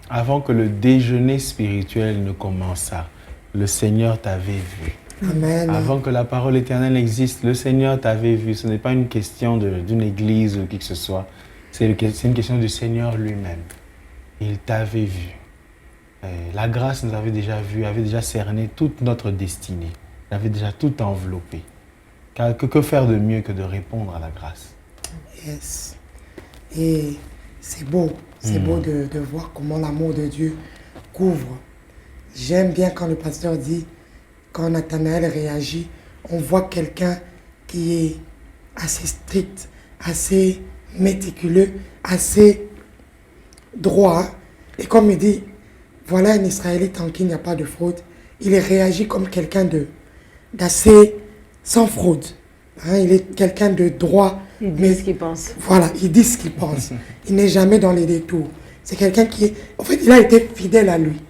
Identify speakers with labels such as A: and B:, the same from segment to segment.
A: Avant que le déjeuner spirituel ne commençât, le Seigneur t'avait vu.
B: Amen.
A: Avant que la parole éternelle existe, le Seigneur t'avait vu. Ce n'est pas une question d'une église ou qui que ce soit. C'est une question du Seigneur lui-même. Il t'avait vu. La grâce nous avait déjà vu, avait déjà cerné toute notre destinée. Elle avait déjà tout enveloppé. Que faire de mieux que de répondre à la grâce?
B: Yes. Et c'est beau. C'est beau de voir comment l'amour de Dieu couvre. J'aime bien quand le pasteur dit, quand Nathanaël réagit, on voit quelqu'un qui est assez strict, assez méticuleux, assez droit. Et comme il dit, voilà un Israélite en qui il n'y a pas de fraude, il réagit comme quelqu'un d'assez sans fraude. Hein, il est quelqu'un de droit.
C: Il dit ce qu'il pense.
B: Voilà, il dit ce qu'il pense. Il n'est jamais dans les détours. C'est quelqu'un qui est... En fait, il a été fidèle à lui.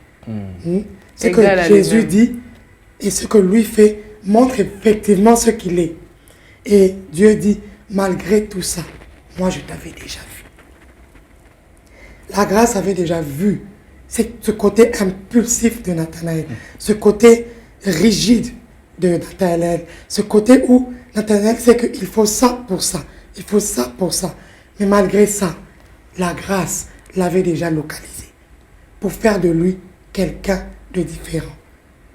B: Ce que Jésus dit et ce que lui fait montre effectivement ce qu'il est. Et Dieu dit, malgré tout ça, moi je t'avais déjà vu. La grâce avait déjà vu ce côté impulsif de Nathanaël, ce côté rigide de Nathanaël, ce côté où Nathanaël sait qu'il faut ça pour ça, il faut ça pour ça. Mais malgré ça, la grâce l'avait déjà localisé pour faire de lui quelqu'un de différent.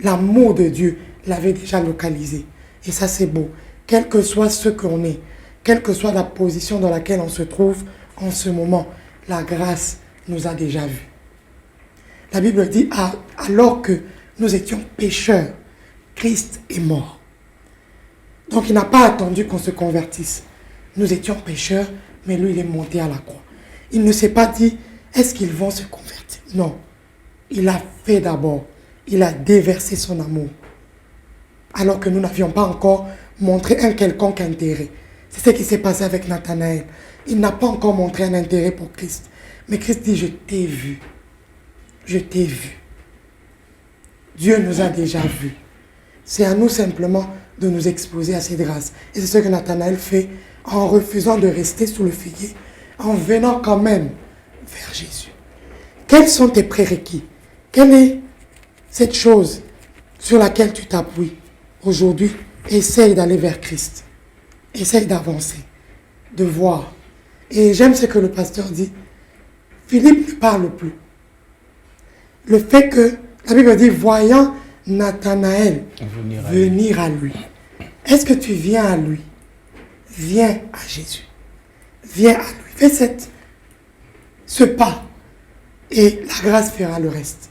B: L'amour de Dieu l'avait déjà localisé. Et ça, c'est beau. Quel que soit ce qu'on est, quelle que soit la position dans laquelle on se trouve en ce moment, la grâce nous a déjà vus. La Bible dit, alors que nous étions pécheurs, Christ est mort. Donc il n'a pas attendu qu'on se convertisse. Nous étions pécheurs, mais lui, il est monté à la croix. Il ne s'est pas dit, est-ce qu'ils vont se convertir? Non. Il a fait d'abord. Il a déversé son amour. Alors que nous n'avions pas encore montré un quelconque intérêt. C'est ce qui s'est passé avec Nathanaël. Il n'a pas encore montré un intérêt pour Christ. Mais Christ dit, je t'ai vu. Je t'ai vu. Dieu nous a déjà vus. C'est à nous simplement de nous exposer à cette grâce. Et c'est ce que Nathanaël fait en refusant de rester sous le figuier, en venant quand même vers Jésus. Quels sont tes prérequis? Quelle est cette chose sur laquelle tu t'appuies aujourd'hui? Essaye d'aller vers Christ. Essaye d'avancer, de voir. Et j'aime ce que le pasteur dit. Philippe ne parle plus. Le fait que, la Bible dit, voyant Nathanaël venir à lui. Est-ce que tu viens à lui? Viens à Jésus. Viens à lui. Fais ce pas. Et la grâce fera le reste.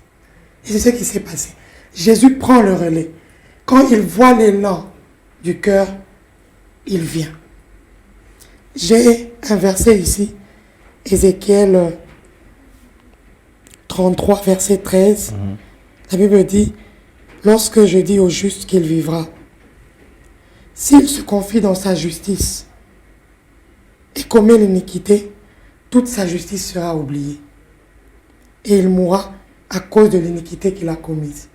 B: Et c'est ce qui s'est passé. Jésus prend le relais. Quand il voit l'élan du cœur, il vient. J'ai un verset ici, Ézéchiel 33, verset 13. La Bible dit, lorsque je dis au juste qu'il vivra, s'il se confie dans sa justice et commet l'iniquité, toute sa justice sera oubliée. Et il mourra à cause de l'iniquité qu'il a commise.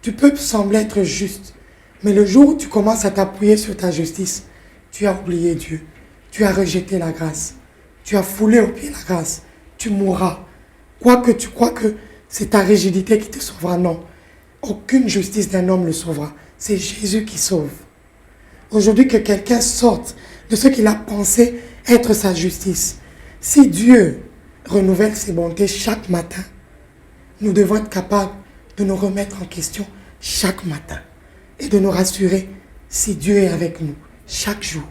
B: Tu peux sembler être juste, mais le jour où tu commences à t'appuyer sur ta justice, tu as oublié Dieu. Tu as rejeté la grâce. Tu as foulé au pied la grâce. Tu mourras. Quoique tu crois que c'est ta rigidité qui te sauvera, non. Aucune justice d'un homme le sauvera. C'est Jésus qui sauve. Aujourd'hui, que quelqu'un sorte de ce qu'il a pensé être sa justice. Si Dieu renouvelle ses bontés chaque matin, nous devons être capables de nous remettre en question chaque matin et de nous rassurer si Dieu est avec nous chaque jour.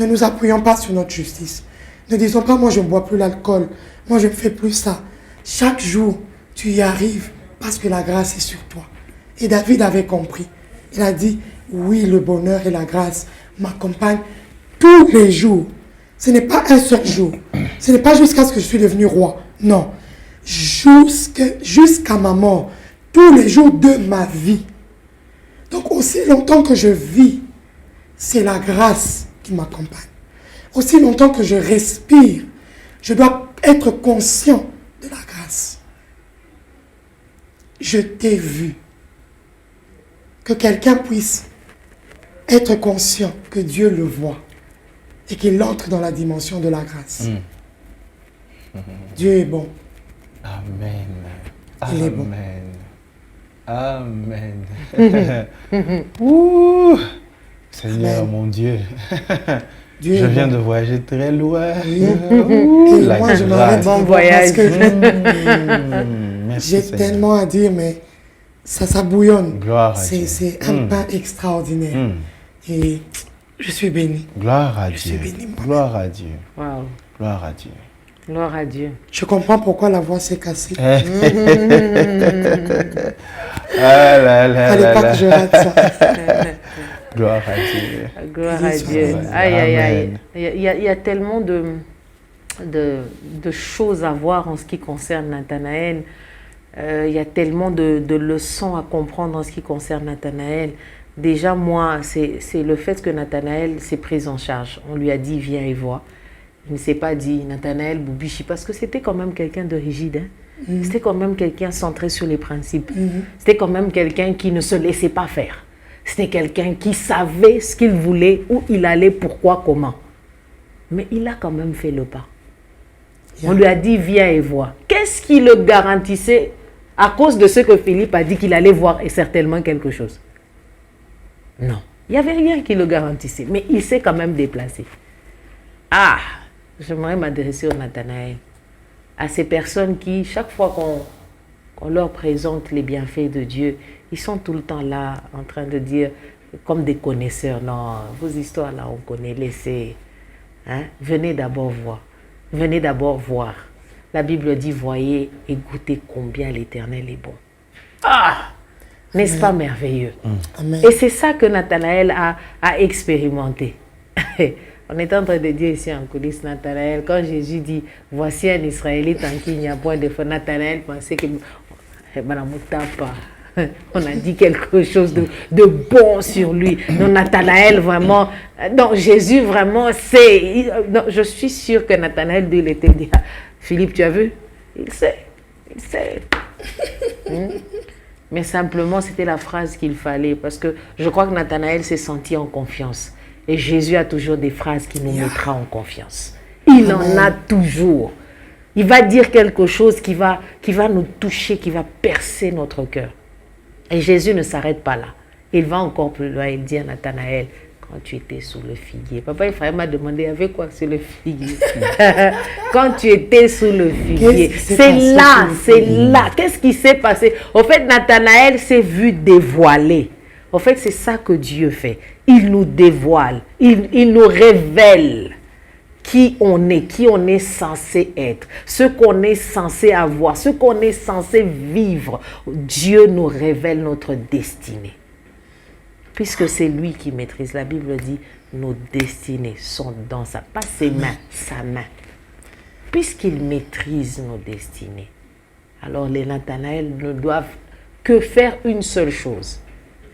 B: Ne nous appuyons pas sur notre justice. Ne disons pas, moi je ne bois plus l'alcool, moi je ne fais plus ça. Chaque jour, tu y arrives parce que la grâce est sur toi. Et David avait compris. Il a dit, oui, le bonheur et la grâce m'accompagnent tous les jours. Ce n'est pas un seul jour. Ce n'est pas jusqu'à ce que je suis devenu roi. Non. Jusqu'à ma mort. Tous les jours de ma vie. Donc aussi longtemps que je vis, c'est la grâce qui m'accompagne. Aussi longtemps que je respire, je dois être conscient de la grâce. Je t'ai vu. Que quelqu'un puisse être conscient que Dieu le voit et qu'il entre dans la dimension de la grâce. Dieu est bon.
A: Amen.
B: Il est bon.
A: Amen. Ouh. Seigneur,
B: Amen.
A: mon Dieu.
B: Dieu
A: Je
B: est
A: viens
B: bon.
A: de voyager très loin.
B: Oui.
A: Ouh,
B: Et
A: la
B: moi, je
A: grâce.
B: m'arrête
C: Bon
B: de voir
C: voyage.
B: parce que
A: Merci,
B: j'ai
A: Seigneur.
B: tellement à dire, mais ça bouillonne.
A: Gloire à Dieu.
B: C'est un pain extraordinaire. Et je suis béni.
A: Gloire à
B: Je suis
A: Dieu.
B: béni, moi-même.
A: Gloire à Dieu.
C: Wow.
A: Gloire à Dieu.
C: Gloire à Dieu.
B: Je comprends pourquoi la voix s'est cassée.
A: Ah là là
B: Fallait
A: là
B: pas
A: là.
B: que je rate ça.
A: Gloire à Dieu.
C: Gloire
B: Il est
C: à
B: sur
C: Dieu.
B: la-
C: Aïe, aïe, aïe.
A: Amen.
C: Il y a tellement de choses à voir en ce qui concerne Nathanaël. Il y a tellement de leçons à comprendre en ce qui concerne Nathanaël. Déjà, moi, c'est le fait que Nathanaël s'est pris en charge. On lui a dit, viens et vois. Il ne s'est pas dit, Nathanaël Boubichi, parce que c'était quand même quelqu'un de rigide. Hein? C'était quand même quelqu'un centré sur les principes. C'était quand même quelqu'un qui ne se laissait pas faire. C'était quelqu'un qui savait ce qu'il voulait, où il allait, pourquoi, comment. Mais il a quand même fait le pas. On lui a dit, viens et vois. Qu'est-ce qui le garantissait à cause de ce que Philippe a dit qu'il allait voir et certainement quelque chose? Non. Il n'y avait rien qui le garantissait. Mais il s'est quand même déplacé. Ah, j'aimerais m'adresser au Nathanaël. À ces personnes qui, chaque fois qu'on leur présente les bienfaits de Dieu, ils sont tout le temps là en train de dire, comme des connaisseurs, non, vos histoires là, on connaît, laissez. Hein? Venez d'abord voir. Venez d'abord voir. La Bible dit, voyez et goûtez combien l'Éternel est bon. Ah! N'est-ce pas merveilleux?
B: Amen.
C: Et c'est ça que Nathanaël a expérimenté. On est en train de dire ici en coulisses, Nathanaël, quand Jésus dit, voici un Israélite en qui il n'y a point de feu, Nathanaël pensait que, madame, on a dit quelque chose de bon sur lui. Non, Nathanaël, vraiment, non, Jésus, vraiment, c'est, non, je suis sûre que Nathanaël lui était dit, Philippe, tu as vu? Il sait. Mais simplement, c'était la phrase qu'il fallait, parce que je crois que Nathanaël s'est senti en confiance. Et Jésus a toujours des phrases qui nous mettra en confiance. Il en a toujours. Il va dire quelque chose qui va nous toucher, qui va percer notre cœur. Et Jésus ne s'arrête pas là. Il va encore plus loin. Il dit à Nathanaël, quand tu étais sous le figuier. Papa Ephraim m'a demandé, avec quoi sur le figuier? Quand tu étais sous le figuier. C'est là. Qu'est-ce qui s'est passé? Au fait, Nathanaël s'est vu dévoiler. Au fait, c'est ça que Dieu fait. Il nous dévoile. Il nous révèle qui on est censé être, ce qu'on est censé avoir, ce qu'on est censé vivre. Dieu nous révèle notre destinée. Puisque c'est lui qui maîtrise. La Bible dit, nos destinées sont dans pas ses mains, sa main. Puisqu'il maîtrise nos destinées, alors les Nathanaël ne doivent que faire une seule chose,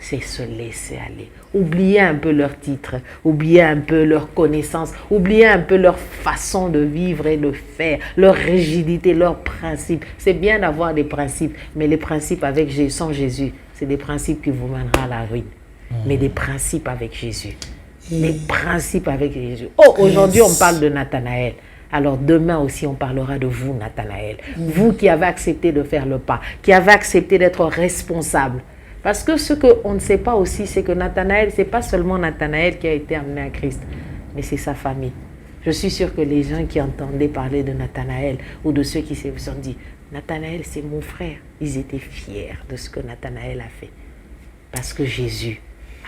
C: c'est se laisser aller. Oublier un peu leur titre, oublier un peu leur connaissance, oublier un peu leur façon de vivre et de faire, leur rigidité, leurs principes. C'est bien d'avoir des principes, mais les principes avec sans Jésus, c'est des principes qui vous mèneront à la ruine. Mais des principes avec Jésus. Les principes avec Jésus. Oh, aujourd'hui on parle de Nathanaël. Alors demain aussi on parlera de vous, Nathanaël. Vous qui avez accepté de faire le pas, qui avez accepté d'être responsable. Parce que ce qu'on ne sait pas aussi, c'est que Nathanaël, ce n'est pas seulement Nathanaël qui a été amené à Christ, mais c'est sa famille. Je suis sûre que les gens qui entendaient parler de Nathanaël ou de ceux qui se sont dit, Nathanaël c'est mon frère, ils étaient fiers de ce que Nathanaël a fait. Parce que Jésus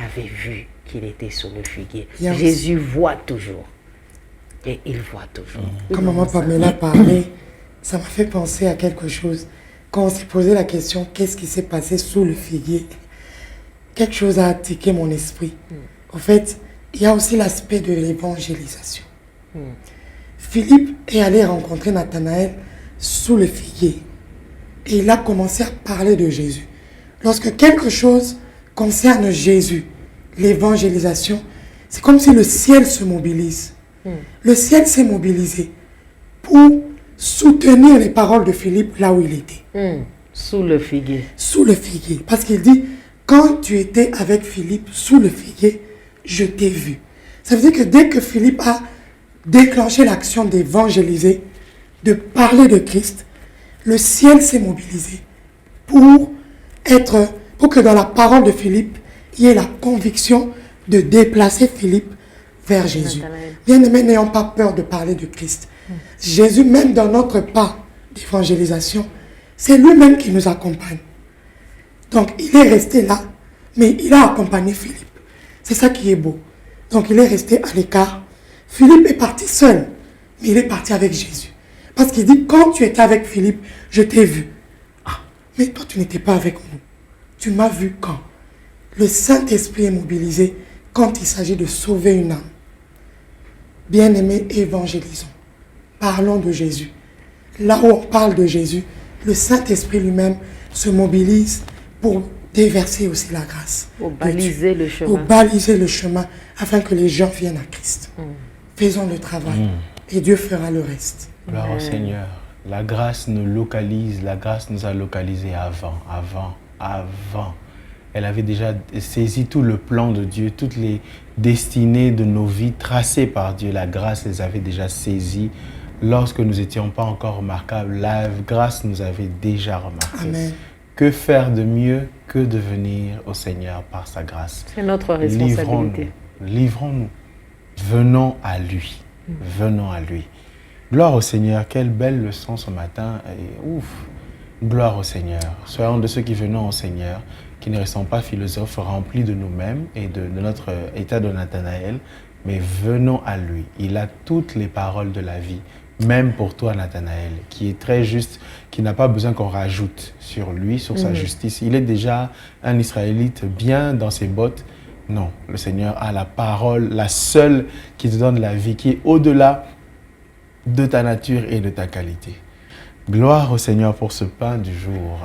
C: avait vu qu'il était sous le figuier. Jésus voit toujours. Et il voit toujours.
B: Quand maman Pamela parlait, ça m'a fait penser à quelque chose. Quand on s'est posé la question, qu'est-ce qui s'est passé sous le figuier? Quelque chose a attiqué mon esprit. En fait, il y a aussi l'aspect de l'évangélisation. Philippe est allé rencontrer Nathanaël sous le figuier. Et il a commencé à parler de Jésus. Lorsque quelque chose concerne Jésus, l'évangélisation, c'est comme si le ciel se mobilise. Le ciel s'est mobilisé pour soutenir les paroles de Philippe là où il était.
C: Sous le figuier.
B: Sous le figuier. Parce qu'il dit, quand tu étais avec Philippe sous le figuier, je t'ai vu. Ça veut dire que dès que Philippe a déclenché l'action d'évangéliser, de parler de Christ, le ciel s'est mobilisé pour que dans la parole de Philippe, il y ait la conviction de déplacer Philippe vers Jésus. Bien-aimés, n'ayons pas peur de parler de Christ. Jésus, même dans notre pas d'évangélisation, c'est lui-même qui nous accompagne. Donc, il est resté là, mais il a accompagné Philippe. C'est ça qui est beau. Donc, il est resté à l'écart. Philippe est parti seul, mais il est parti avec Jésus. Parce qu'il dit, quand tu étais avec Philippe, je t'ai vu. Ah, mais toi, tu n'étais pas avec nous. Tu m'as vu quand? Le Saint-Esprit est mobilisé quand il s'agit de sauver une âme. Bien-aimés, évangélisons. Parlons de Jésus. Là où on parle de Jésus, le Saint-Esprit lui-même se mobilise pour déverser aussi la grâce.
C: Pour baliser le chemin.
B: Pour baliser le chemin afin que les gens viennent à Christ. Faisons le travail et Dieu fera le reste.
A: Gloire au Seigneur. La grâce nous localise, la grâce nous a localisés avant. Elle avait déjà saisi tout le plan de Dieu, toutes les destinées de nos vies tracées par Dieu. La grâce les avait déjà saisies. Lorsque nous n'étions pas encore remarquables, la grâce nous avait déjà remarqués.
B: Amen.
A: Que faire de mieux que de venir au Seigneur par sa grâce?
C: C'est notre responsabilité.
A: Livrons-nous. Venons à lui. Venons à lui. Gloire au Seigneur. Quelle belle leçon ce matin. Et ouf. Gloire au Seigneur. Soyons de ceux qui venons au Seigneur, qui ne restons pas philosophes remplis de nous-mêmes et de notre état de Nathanaël, mais venons à lui. Il a toutes les paroles de la vie, même pour toi Nathanaël, qui est très juste, qui n'a pas besoin qu'on rajoute sur lui, sur sa justice. Il est déjà un Israélite bien dans ses bottes. Non, le Seigneur a la parole, la seule qui te donne la vie, qui est au-delà de ta nature et de ta qualité. Gloire au Seigneur pour ce pain du jour.